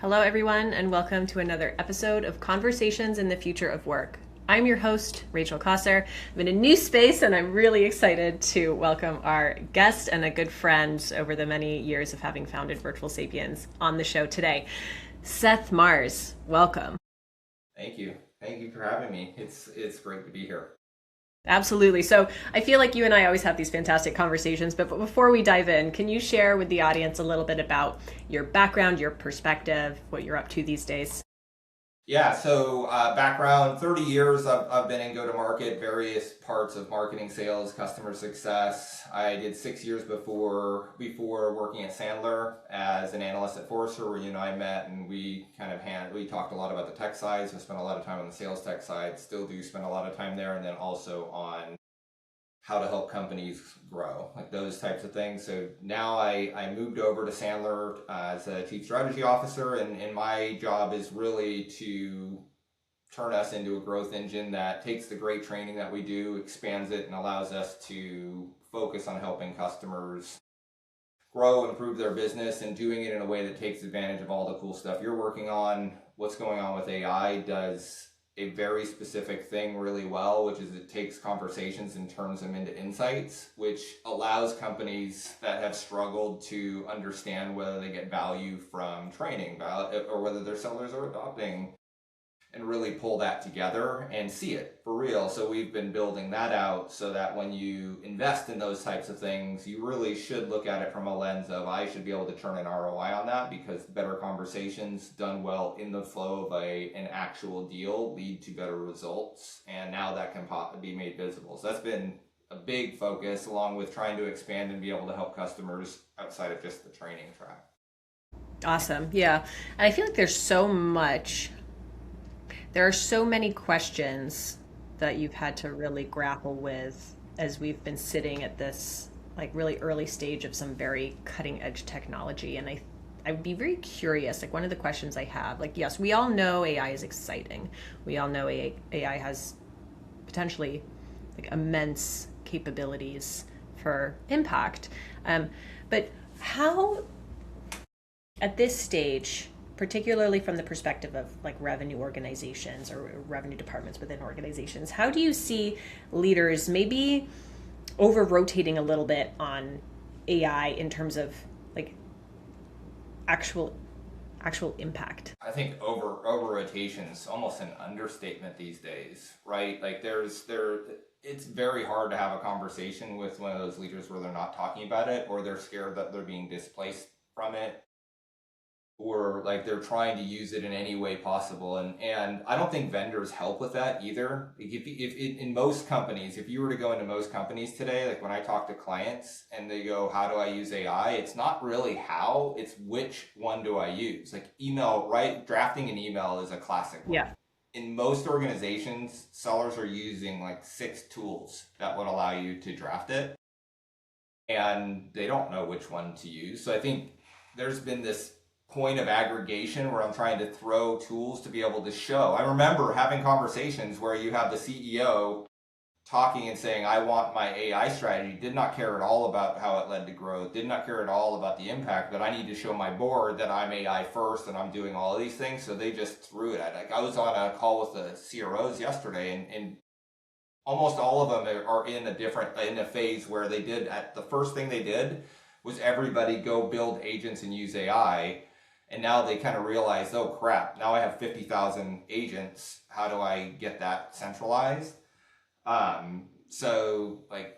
Hello, everyone, and welcome to another episode of Conversations in the Future of Work. I'm your host, Rachel Cossar. I'm in a new space, and I'm really excited to welcome our guest and a good friend over the many years of having founded Virtual Sapiens on the show today. Seth Marrs, welcome. Thank you. Thank you for having me. It's great to be here. Absolutely. So I feel like you and I always have these fantastic conversations, but before we dive in, can you share with the audience a little bit about your background, your perspective, what you're up to these days? Yeah, so background, 30 years I've been in go-to-market, various parts of marketing, sales, customer success. I did 6 years before working at Sandler as an analyst at Forrester, where you and I met, and we talked a lot about the tech side. So I spent a lot of time on the sales tech side, still do spend a lot of time there, and then also on how to help companies grow, like those types of things. So now I moved over to Sandler as a chief strategy officer, and my job is really to turn us into a growth engine that takes the great training that we do, expands it, and allows us to focus on helping customers grow, improve their business, and doing it in a way that takes advantage of all the cool stuff you're working on. What's going on with AI does a very specific thing really well, which is it takes conversations and turns them into insights, which allows companies that have struggled to understand whether they get value from training or whether their sellers are adopting, and really pull that together and see it for real. So we've been building that out so that when you invest in those types of things, you really should look at it from a lens of, I should be able to turn an ROI on that, because better conversations done well in the flow of an actual deal lead to better results. And now that can be made visible. So that's been a big focus, along with trying to expand and be able to help customers outside of just the training track. Awesome. Yeah. And I feel like there are so many questions that you've had to really grapple with as we've been sitting at this like really early stage of some very cutting edge technology. And I would be very curious, like one of the questions I have, like, yes, we all know AI is exciting. We all know AI has potentially like immense capabilities for impact. But how, at this stage, particularly from the perspective of like revenue organizations or revenue departments within organizations, how do you see leaders maybe over rotating a little bit on AI in terms of like actual impact? I think over rotation is almost an understatement these days, right? Like it's very hard to have a conversation with one of those leaders where they're not talking about it, or they're scared that they're being displaced from it, or like they're trying to use it in any way possible. And I don't think vendors help with that either. If in most companies, if you were to go into most companies today, like when I talk to clients and they go, how do I use AI? It's not really how, it's which one do I use? Like email, right? Drafting an email is a classic one. Yeah. In most organizations, sellers are using like 6 tools that would allow you to draft it, and they don't know which one to use. So I think there's been this point of aggregation where I'm trying to throw tools to be able to show. I remember having conversations where you have the CEO talking and saying, I want my AI strategy, did not care at all about how it led to growth, did not care at all about the impact, but I need to show my board that I'm AI first and I'm doing all of these things. So they just threw it at it. I was on a call with the CROs yesterday, and almost all of them are in a phase where the first thing they did was everybody go build agents and use AI. And now they kind of realize, oh crap, now I have 50,000 agents. How do I get that centralized? So like,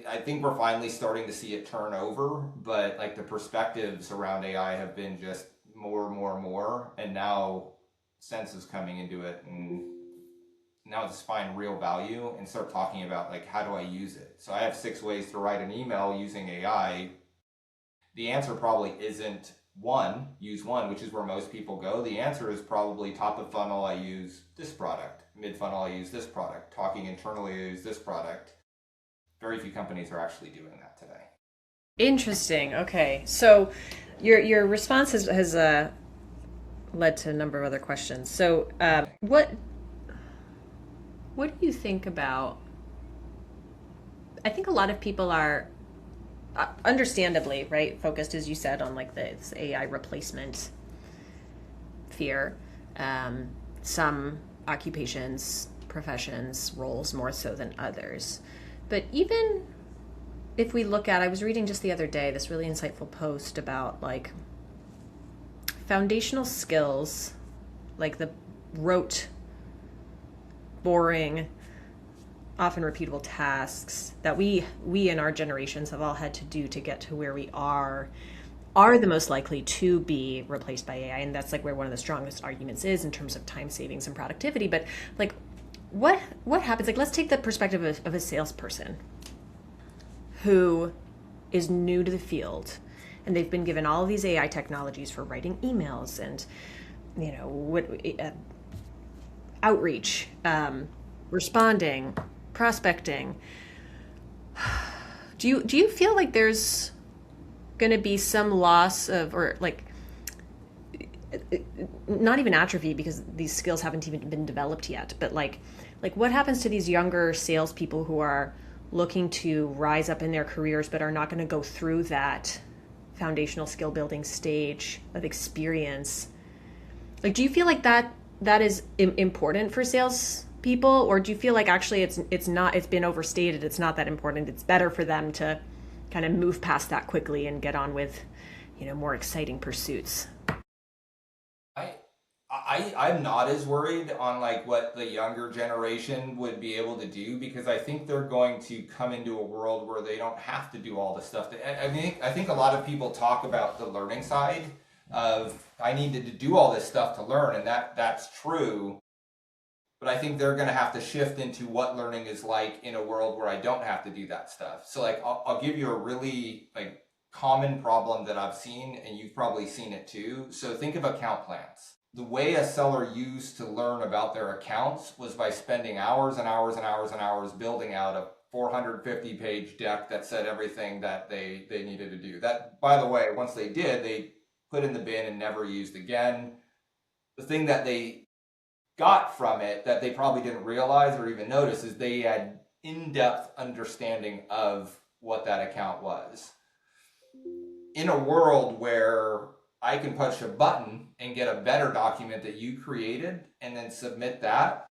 I think we're finally starting to see it turn over, but like the perspectives around AI have been just more, and now Sense is coming into it, and now just find real value and start talking about like, how do I use it? So I have 6 ways to write an email using AI. The answer probably isn't use one, which is where most people go. The answer is probably top of funnel, I use this product. Mid funnel, I use this product. Talking internally, I use this product. Very few companies are actually doing that today. Interesting. Okay. So your response has led to a number of other questions. So what do you think about, I think a lot of people are understandably, right, focused, as you said, on like this AI replacement fear. Some occupations, professions, roles more so than others. But even if we look at, I was reading just the other day this really insightful post about like foundational skills, like the rote, boring, often repeatable tasks that we in our generations have all had to do to get to where we are the most likely to be replaced by AI. And that's like where one of the strongest arguments is in terms of time savings and productivity. But like what happens, like let's take the perspective of a salesperson who is new to the field and they've been given all of these AI technologies for writing emails and outreach, responding, prospecting. Do you feel like there's going to be some loss of, or like not even atrophy because these skills haven't even been developed yet, but like what happens to these younger salespeople who are looking to rise up in their careers but are not going to go through that foundational skill building stage of experience? Like, do you feel like that is important for sales people, or do you feel like actually it's not, it's been overstated, it's not that important, it's better for them to kind of move past that quickly and get on with more exciting pursuits? I'm not as worried on like what the younger generation would be able to do, because I think they're going to come into a world where they don't have to do all the stuff that, I think a lot of people talk about the learning side of I needed to do all this stuff to learn, and that's true. But I think they're going to have to shift into what learning is like in a world where I don't have to do that stuff. So like I'll give you a really like common problem that I've seen, and you've probably seen it too. So think of account plans. The way a seller used to learn about their accounts was by spending hours and hours and hours and hours building out a 450-page deck that said everything that they needed to do. That, by the way, once they did, they put in the bin and never used again. The thing that they got from it that they probably didn't realize or even notice is they had in-depth understanding of what that account was. In a world where I can push a button and get a better document that you created and then submit that,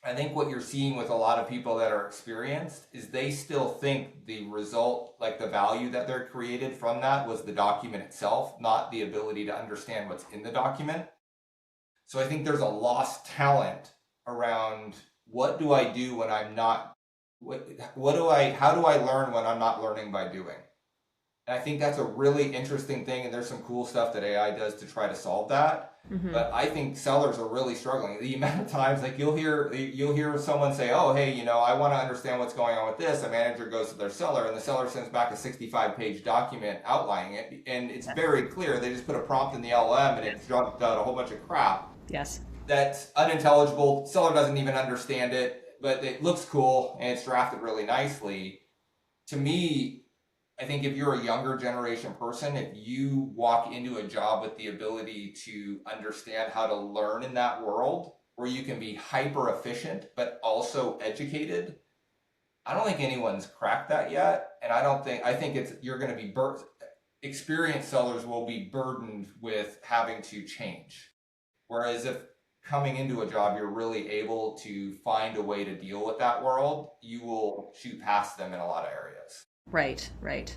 I think what you're seeing with a lot of people that are experienced is they still think the result, like the value that they're created from that, was the document itself, not the ability to understand what's in the document. So I think there's a lost talent around what do I do when I'm not, how do I learn when I'm not learning by doing? And I think that's a really interesting thing, and there's some cool stuff that AI does to try to solve that. Mm-hmm. But I think sellers are really struggling. The amount of times, like you'll hear someone say, "Oh, hey, I want to understand what's going on with this." A manager goes to their seller, and the seller sends back a 65-page document outlining it, and it's very clear. They just put a prompt in the LLM, and it dropped out a whole bunch of crap. Yes, that's unintelligible. Seller doesn't even understand it, but it looks cool and it's drafted really nicely. To me, I think if you're a younger generation person, if you walk into a job with the ability to understand how to learn in that world where you can be hyper efficient but also educated, I don't think anyone's cracked that yet. And I think you're going to be experienced sellers will be burdened with having to change. Whereas if coming into a job, you're really able to find a way to deal with that world, you will shoot past them in a lot of areas. Right.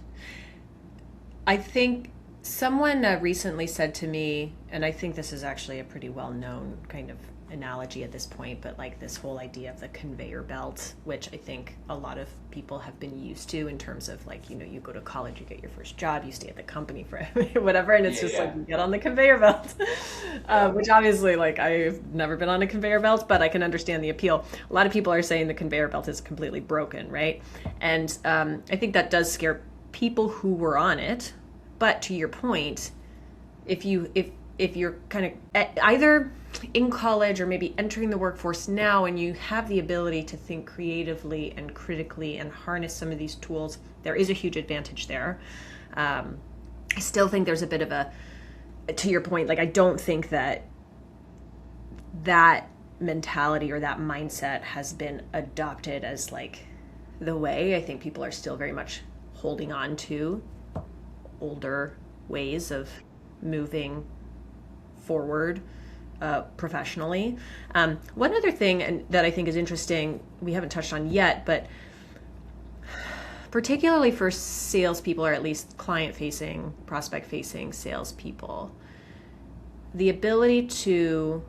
I think someone recently said to me, and I think this is actually a pretty well-known kind of analogy at this point, but like this whole idea of the conveyor belt, which I think a lot of people have been used to in terms of like, you go to college, you get your first job, you stay at the company for whatever, and it's like you get on the conveyor belt, which obviously like I've never been on a conveyor belt, but I can understand the appeal. A lot of people are saying the conveyor belt is completely broken, right? And I think that does scare people who were on it. But to your point, if you're kind of either in college or maybe entering the workforce now and you have the ability to think creatively and critically and harness some of these tools, there is a huge advantage there. I still think there's a bit of to your point, like I don't think that mentality or that mindset has been adopted as like the way. I think people are still very much holding on to older ways of moving forward professionally. One other thing that I think is interesting, we haven't touched on yet, but particularly for salespeople, or at least client-facing, prospect-facing salespeople, the ability to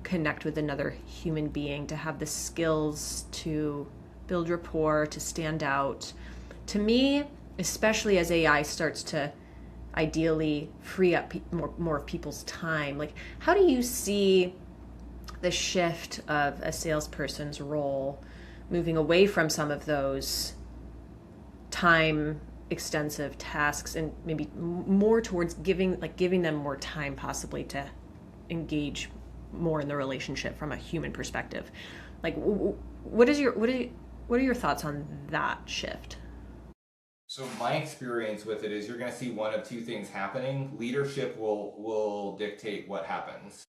connect with another human being, to have the skills to build rapport, to stand out. To me, especially as AI starts to ideally free up more of people's time, like how do you see the shift of a salesperson's role moving away from some of those time extensive tasks and maybe more towards giving them more time possibly to engage more in the relationship from a human perspective? Like what are your thoughts on that shift? So my experience with it is you're going to see one of two things happening. Leadership will dictate what happens.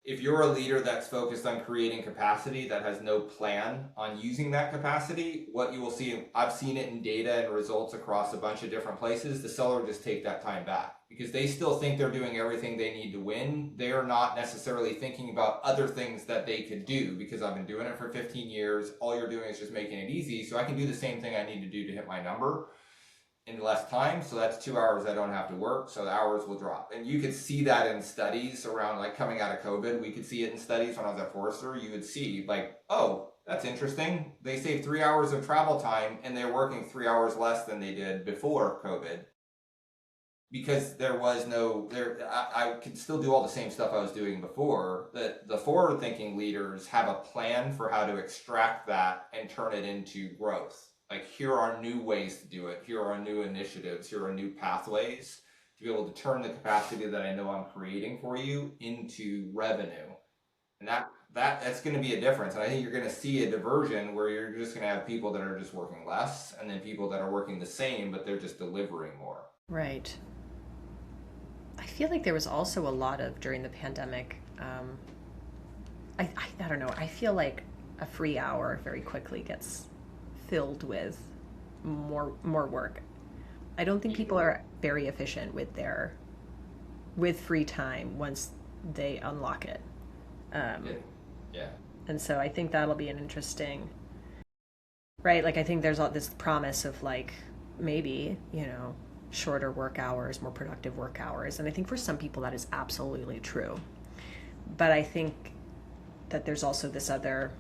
If you're a leader that's focused on creating capacity, that has no plan on using that capacity, what you will see, I've seen it in data and results across a bunch of different places, the seller will just take that time back because they still think they're doing everything they need to win. They are not necessarily thinking about other things that they could do because I've been doing it for 15 years. All you're doing is just making it easy. So I can do the same thing I need to do to hit my number in less time. So that's 2 hours I don't have to work. So the hours will drop. And you could see that in studies around like coming out of COVID. We could see it in studies when I was at Forrester. You would see like, oh, that's interesting. They saved 3 hours of travel time and they're working 3 hours less than they did before COVID. Because there was I could still do all the same stuff I was doing before. The forward-thinking leaders have a plan for how to extract that and turn it into growth. Like, here are new ways to do it. Here are new initiatives. Here are new pathways to be able to turn the capacity that I know I'm creating for you into revenue. And that's going to be a difference. And I think you're going to see a diversion where you're just going to have people that are just working less and then people that are working the same, but they're just delivering more. Right. I feel like there was also a lot of, during the pandemic, I don't know, I feel like a free hour very quickly gets filled with more work. I don't think people are very efficient with free time once they unlock it. Yeah. And so I think that'll be an interesting, right? Like I think there's all this promise of like maybe, shorter work hours, more productive work hours. And I think for some people that is absolutely true. But I think that there's also this other,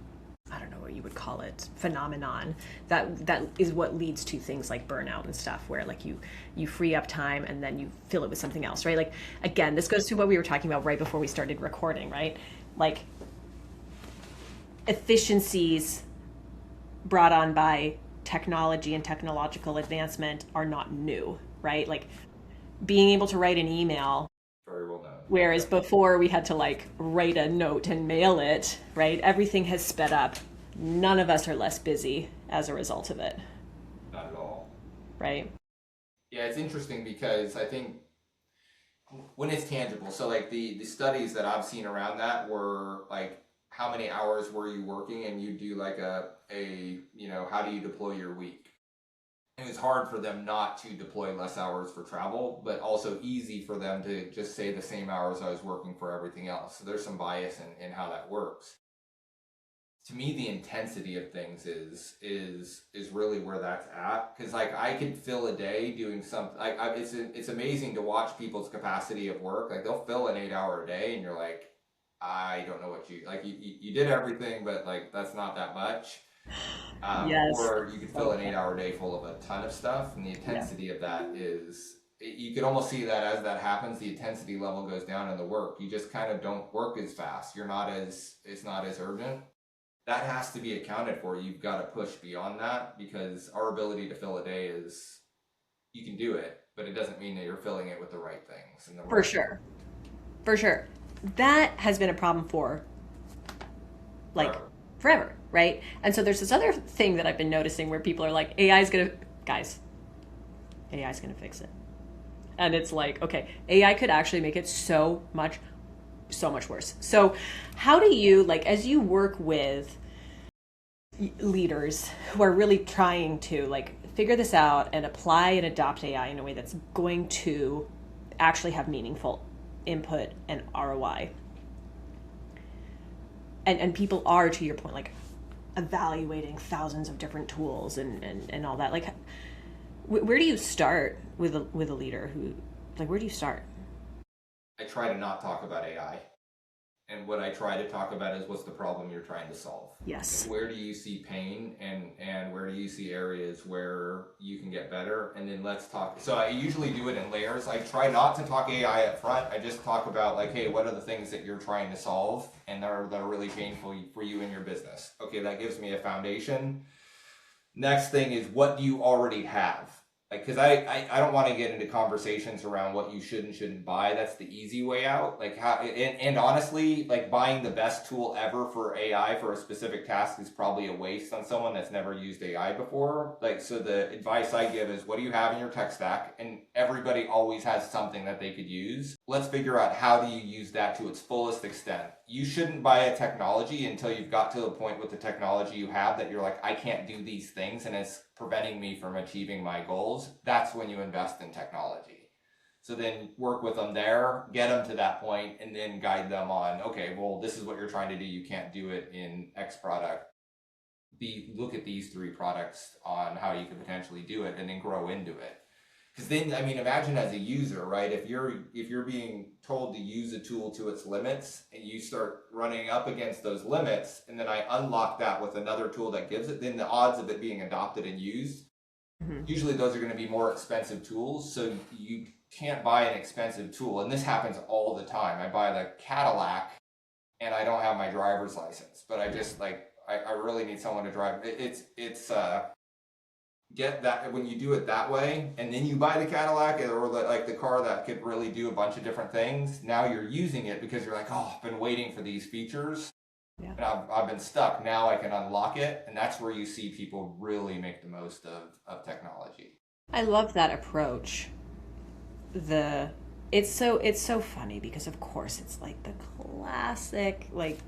I don't know what you would call it, phenomenon that is what leads to things like burnout and stuff, where like you free up time and then you fill it with something else, right? Like, again, this goes to what we were talking about right before we started recording, right? Like efficiencies brought on by technology and technological advancement are not new, right? Like being able to write an email, very well known. Whereas before we had to like write a note and mail it, right? Everything has sped up. None of us are less busy as a result of it. Not at all. Right? Yeah, it's interesting because I think when it's tangible, so like the studies that I've seen around that were like, how many hours were you working? And you do like how do you deploy your week? It was hard for them not to deploy less hours for travel, but also easy for them to just say the same hours I was working for everything else. So there's some bias in how that works. To me, the intensity of things is really where that's at. Because like I could fill a day doing something. It's amazing to watch people's capacity of work. Like they'll fill an 8-hour day, and you're like, I don't know what you did everything, but like that's not that much. Yes. Or you could fill an 8-hour day full of a ton of stuff, and the intensity of that is, you could almost see that as that happens, the intensity level goes down in the work. You just kind of don't work as fast. It's not as urgent. That has to be accounted for. You've got to push beyond that because our ability to fill a day is, you can do it, but it doesn't mean that you're filling it with the right things. And For sure. That has been a problem for like forever, right? And so there's this other thing that I've been noticing where people are like, AI's gonna fix it. And it's like, okay, AI could actually make it so much worse. So how do you, like, as you work with leaders who are really trying to like figure this out and apply and adopt AI in a way that's going to actually have meaningful input and ROI. And people are, to your point, like evaluating thousands of different tools and all that. Like, where do you start with a leader who, like, where do you start? I try to not talk about AI. And what I try to talk about is what's the problem you're trying to solve. Yes. Where do you see pain and where do you see areas where you can get better? And then let's talk. So I usually do it in layers. I try not to talk AI up front. I just talk about like, hey, what are the things that you're trying to solve and that are really painful for you in your business? Okay, that gives me a foundation. Next thing is, what do you already have? Like, because I don't want to get into conversations around what you should and shouldn't buy. That's the easy way out. Like how, and honestly, like buying the best tool ever for AI for a specific task is probably a waste on someone that's never used AI before. Like, so the advice I give is, what do you have in your tech stack? And everybody always has something that they could use. Let's figure out, how do you use that to its fullest extent? You shouldn't buy a technology until you've got to a point with the technology you have that you're like, I can't do these things and it's preventing me from achieving my goals. That's when you invest in technology. So then work with them there, get them to that point, and then guide them on, okay, well, this is what you're trying to do. You can't do it in X product. Look at these 3 products on how you could potentially do it, and then grow into it. Because then, I mean, imagine as a user, right? If you're being told to use a tool to its limits and you start running up against those limits, and then I unlock that with another tool that gives it, then the odds of it being adopted and used, usually those are going to be more expensive tools. So you can't buy an expensive tool. And this happens all the time. I buy the Cadillac and I don't have my driver's license, but I just like, I really need someone to drive. It's get that when you do it that way, and then you buy the Cadillac or like the car that could really do a bunch of different things. Now you're using it because you're like, oh, I've been waiting for these features. Yeah. And I've been stuck. Now I can unlock it. And that's where you see people really make the most of technology. I love that approach. It's so funny because of course it's like the classic, like,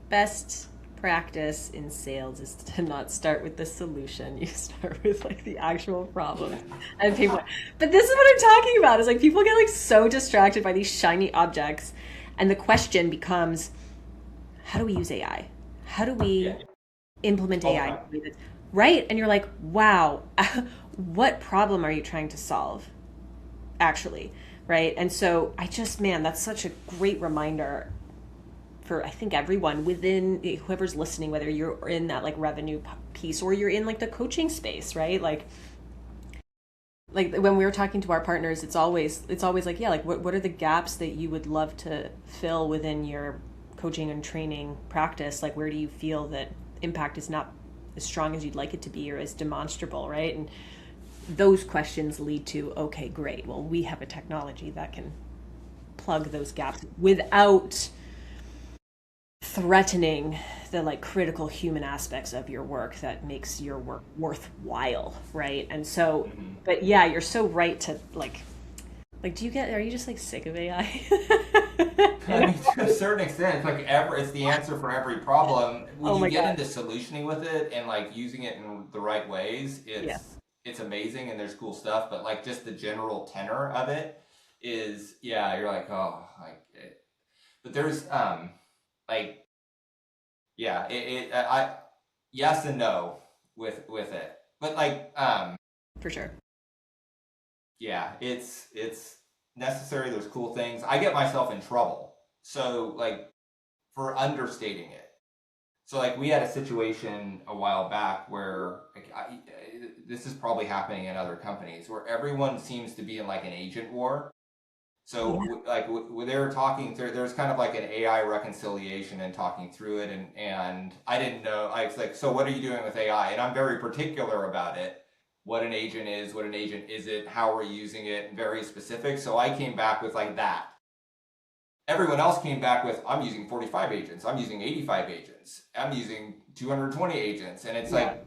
best practice in sales is to not start with the solution. You start with like the actual problem. And people, but this is what I'm talking about. Is like people get like so distracted by these shiny objects, and the question becomes, how do we use AI? How do we implement AI? Right? And you're like, wow, what problem are you trying to solve? Actually, right? And so man, that's such a great reminder for, I think, everyone within, whoever's listening, whether you're in that like revenue piece or you're in like the coaching space, right? Like when we were talking to our partners, it's always like, yeah, like what are the gaps that you would love to fill within your coaching and training practice? Like, where do you feel that impact is not as strong as you'd like it to be or as demonstrable, right? And those questions lead to, okay, great. Well, we have a technology that can plug those gaps without threatening the like critical human aspects of your work that makes your work worthwhile, right? And so, but yeah, you're so right to like are you just like sick of AI? I mean, to a certain extent, it's like it's the answer for every problem. When you get into solutioning with it and like using it in the right ways, it's amazing and there's cool stuff. But like just the general tenor of it is, yeah, you're like, oh, like it. But there's like, yeah, I yes and no with it, but like for sure, yeah, it's necessary. There's cool things. I get myself in trouble, so like for understating it. So like we had a situation a while back where like, this is probably happening in other companies where everyone seems to be in like an agent war. So like they were talking through, there's kind of like an AI reconciliation and talking through it. And I didn't know, I was like, so what are you doing with AI? And I'm very particular about it. What an agent is, what an agent isn't, how we're using it, very specific. So I came back with like that. Everyone else came back with, I'm using 45 agents. I'm using 85 agents. I'm using 220 agents. And it's like,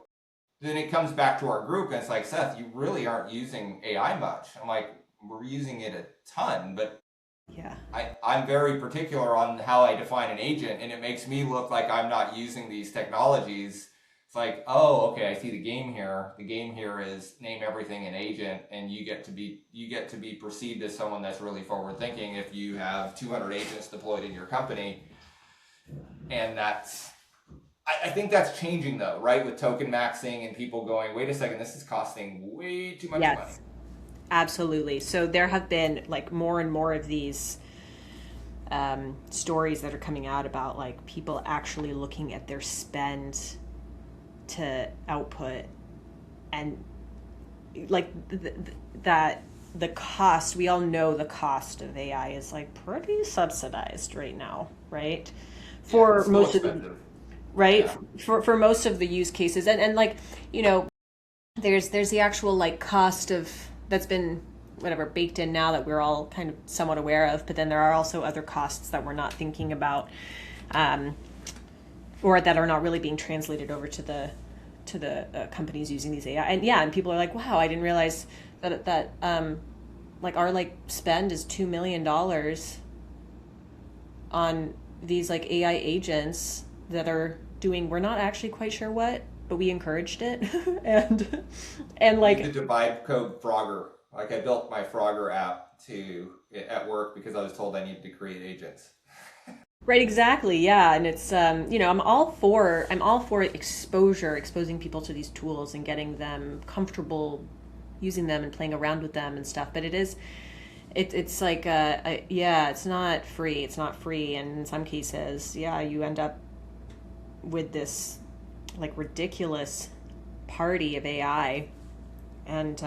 then it comes back to our group and it's like, Seth, you really aren't using AI much. I'm like, we're using it a ton, but I'm very particular on how I define an agent, and it makes me look like I'm not using these technologies. It's It's like, oh, okay, I see the game here. The game here is name everything an agent, and you get to be perceived as someone that's really forward thinking if you have 200 agents deployed in your company. And I think that's changing though, right? With token maxing and people going, wait a second, this is costing way too much money. Yes, absolutely. So there have been like more and more of these stories that are coming out about like people actually looking at their spend to output, and like that the cost, we all know the cost of AI is like pretty subsidized right now, right? Yeah, For it's still most of the, expensive. right, Yeah. for most of the use cases, and like, you know, there's the actual like cost of that's been whatever baked in now that we're all kind of somewhat aware of, but then there are also other costs that we're not thinking about, um, or that are not really being translated over to the companies using these AI. And yeah, and people are like, wow, I didn't realize that like our like spend is $2 million on these like AI agents that are doing, we're not actually quite sure what, but we encouraged it. And We like, did the vibe code Frogger. Like I built my Frogger app at work because I was told I needed to create agents. right, exactly, yeah. And it's you know, I'm all for exposing people to these tools and getting them comfortable using them and playing around with them and stuff. But it's like yeah, it's not free, and in some cases, yeah, you end up with this like ridiculous party of AI, and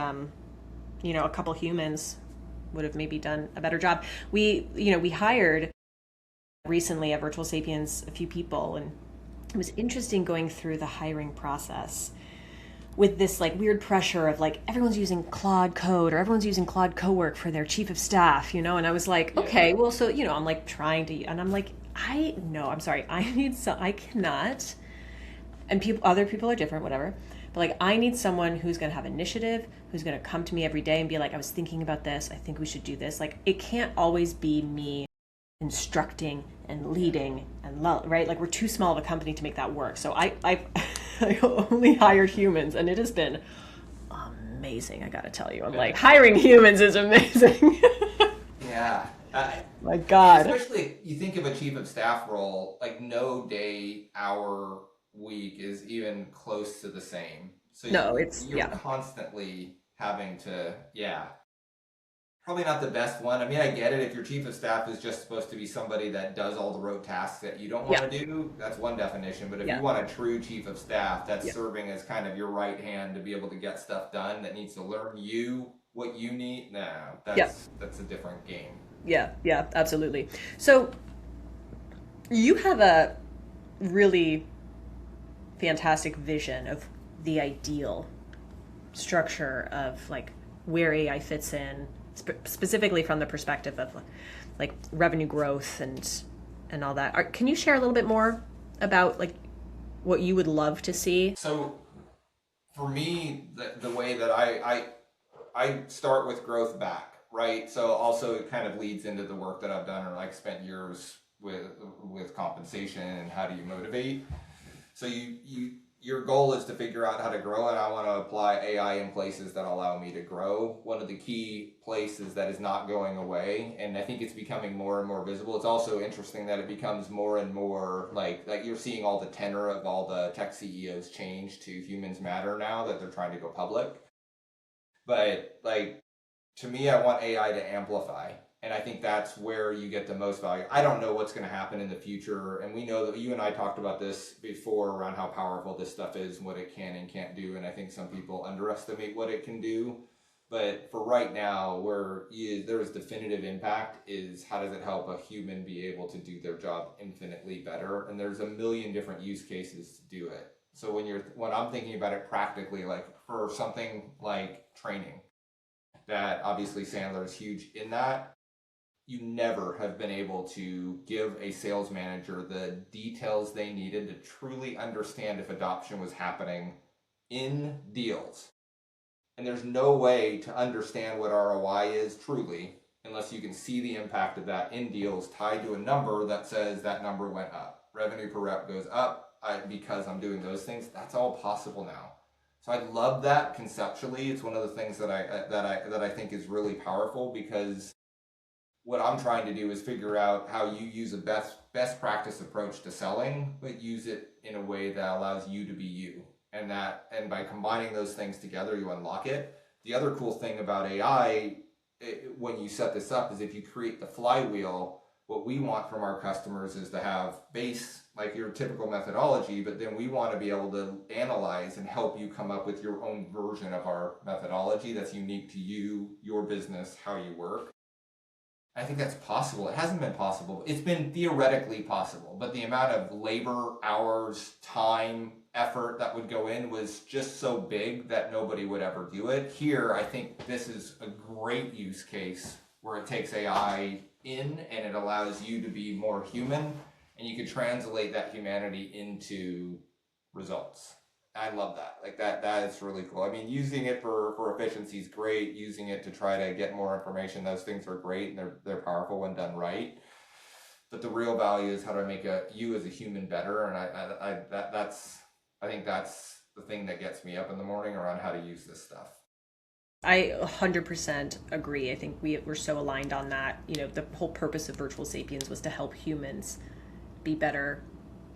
you know, a couple humans would have maybe done a better job. We hired recently at Virtual Sapiens a few people, and it was interesting going through the hiring process with this like weird pressure of like everyone's using Claude Code or everyone's using Claude Cowork for their chief of staff, you know. And I was like, Yeah. okay, well, so you know, I'm like trying to, and I'm like, I no, I'm sorry, I cannot, and other people are different, whatever. But like, I need someone who's going to have initiative, who's going to come to me every day and be like, I was thinking about this. I think we should do this. Like, it can't always be me instructing and leading and right. Like, we're too small of a company to make that work. So I only hired humans, and it has been amazing. I got to tell you, I'm like, hiring humans is amazing. Yeah. My God. Especially you think of a chief of staff role, like no day, hour, week is even close to the same. So No, it's you're yeah, constantly having to, yeah, probably not the best one. I mean, I get it. If your chief of staff is just supposed to be somebody that does all the rote tasks that you don't yeah, want to do, that's one definition. But if yeah, you want a true chief of staff that's yeah, serving as kind of your right hand to be able to get stuff done, that needs to learn you what you need, no, yeah, that's a different game. yeah, yeah, absolutely. So you have a really fantastic vision of the ideal structure of like where AI fits in, specifically from the perspective of like revenue growth and all that. Can you share a little bit more about like what you would love to see? So for me, the way that I start with growth back, right? So also it kind of leads into the work that I've done or like spent years with compensation and how do you motivate. So your goal is to figure out how to grow, and I want to apply AI in places that allow me to grow. One of the key places that is not going away, and I think it's becoming more and more visible. It's also interesting that it becomes more and more like you're seeing all the tenor of all the tech CEOs change to humans matter now that they're trying to go public. But like to me, I want AI to amplify. And I think that's where you get the most value. I don't know what's going to happen in the future. And we know that you and I talked about this before around how powerful this stuff is and what it can and can't do. And I think some people underestimate what it can do. But for right now, where there's definitive impact is how does it help a human be able to do their job infinitely better? And there's a million different use cases to do it. So when I'm thinking about it practically, like for something like training, that obviously Sandler is huge in that. You never have been able to give a sales manager the details they needed to truly understand if adoption was happening in deals. And there's no way to understand what ROI is truly unless you can see the impact of that in deals tied to a number that says that number went up. Revenue per rep goes up, because I'm doing those things. That's all possible now. So I love that conceptually. It's one of the things that I think is really powerful, because what I'm trying to do is figure out how you use a best practice approach to selling, but use it in a way that allows you to be you. And by combining those things together, you unlock it. The other cool thing about AI, when you set this up, is if you create the flywheel, what we want from our customers is to have base, like your typical methodology, but then we want to be able to analyze and help you come up with your own version of our methodology that's unique to you, your business, how you work. I think that's possible. It hasn't been possible. It's been theoretically possible, but the amount of labor, hours, time, effort that would go in was just so big that nobody would ever do it. Here, I think this is a great use case where it takes AI in and it allows you to be more human, and you can translate that humanity into results. I love that. Like that is really cool. I mean, using it for efficiency is great. Using it to try to get more information, those things are great, and they're powerful when done right. But the real value is how do I make you as a human better? And I think that's the thing that gets me up in the morning around how to use this stuff. I 100% agree. I think we're so aligned on that. You know, the whole purpose of Virtual Sapiens was to help humans be better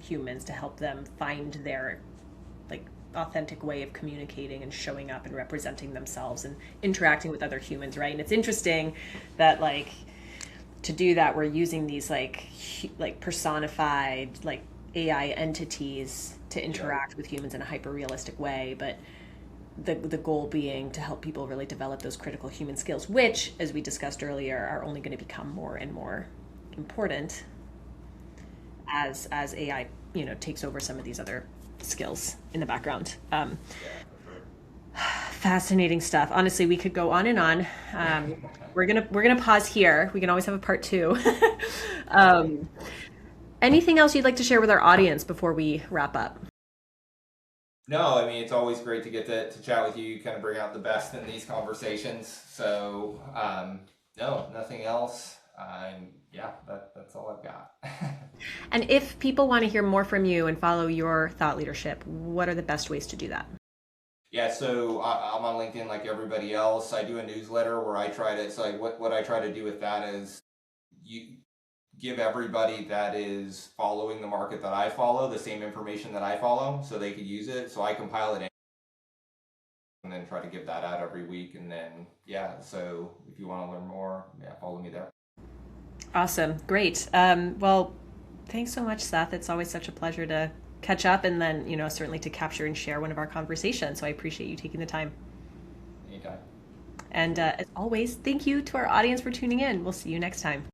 humans, to help them find their like authentic way of communicating and showing up and representing themselves and interacting with other humans, right? And it's interesting that like to do that, we're using these like personified like AI entities to interact with humans in a hyper realistic way, but the goal being to help people really develop those critical human skills, which, as we discussed earlier, are only going to become more and more important as AI, you know, takes over some of these other skills in the background. Fascinating stuff. Honestly, we could go on and on. We're gonna pause here. We can always have a part two. Anything else you'd like to share with our audience before we wrap up? No, I mean, it's always great to get to chat with you. You kind of bring out the best in these conversations. So, no, nothing else. Yeah, that's all I've got. And if people want to hear more from you and follow your thought leadership, what are the best ways to do that? Yeah, so I'm on LinkedIn like everybody else. I do a newsletter where I try to, so what I try to do with that is you give everybody that is following the market that I follow the same information that I follow so they could use it. So I compile it and then try to give that out every week. And then, yeah, so if you want to learn more, yeah, follow me there. Awesome. Great. Well, thanks so much, Seth. It's always such a pleasure to catch up and then, you know, certainly to capture and share one of our conversations. So I appreciate you taking the time. Anytime. And as always, thank you to our audience for tuning in. We'll see you next time.